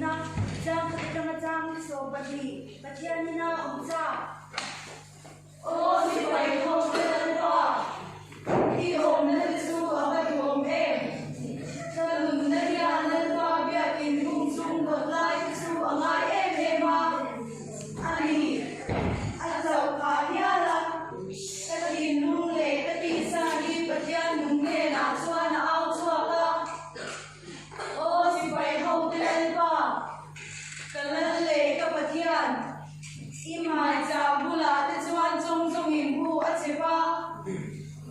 na jang katang jang so badi patian ni na umsa o si pai ho ten pa I hom na su abai hom em sa lun na ya na pa bia in hum sung ko lai su angai em em ma ani azau ka ya la ta tin nu le ta ti sa ni patian nu ne na swa na au swa ka o si pai ho ten pa kalan le ka patian imai cha bula te chuan chong chong in bu a chepa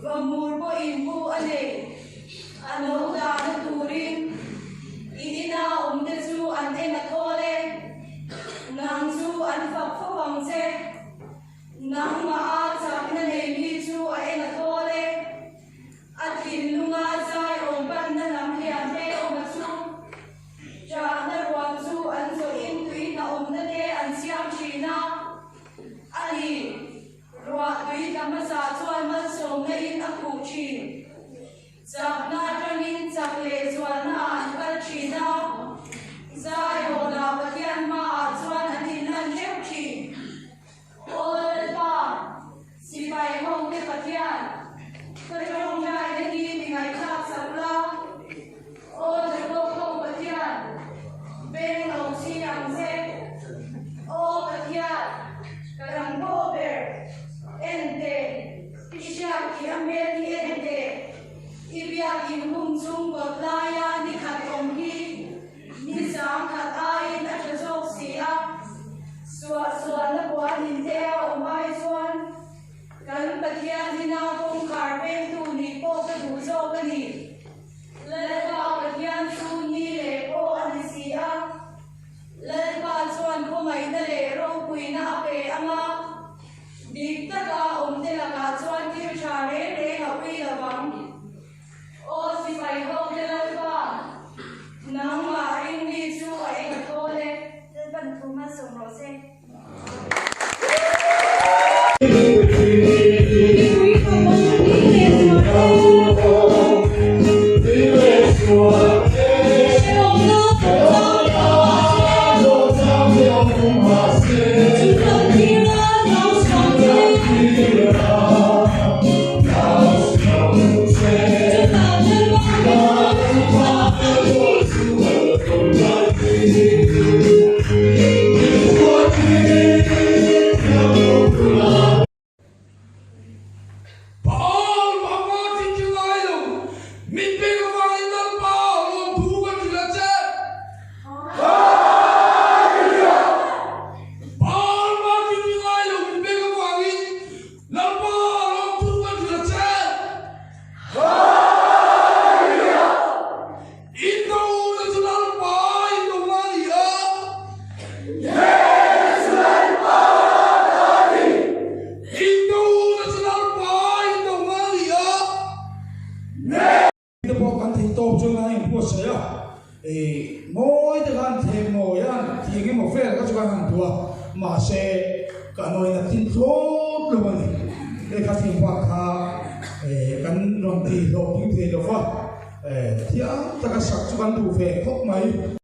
Ramur po imbu ane ano da na turin idina umde su ante na thole nang su an phap pho bang che nang ma a cha na ne mi su a na thole atin lunga sai om ban na lam lian te om su cha na ruam su an so in tui na om na te an siam china ali Rua tui kamasa chuan man som na in a khu chi chak na tangin chak le chuan na an kal chi na zai ho na patian ma a chuan an in an leu chi ol pa si pai hong te patian ko rong ngai ne ni mi ngai thak sabla ol te ko hong patian ben long si ang se o patian karang bo ber ente isya ki ameli ente ibya ki hum chung ko laya ni khat om hi ni sam khat ai na chok sia swa na kwa ni te o mai swan kan patia ni na kong karben tu ni po ka du zo ka ni le pa patia tu ni le po ani sia le pa swan ko mai na le ro pui na pe anga Dikta ka umte la ka chuan ki chare re ha pi la bang o si pai ho de la ba nang ma ing ni chu ai ka to le ban thu ma som ro se Mỗi cái gan thêm mỗi ăn thì cái một phe là các bạn hàng tua mà sẽ cả nơi là tin tốt luôn này để các thiên hoa khá gắn lòng thì độ những thế đó thì tất cả sắc cho bạn đủ về khóc máy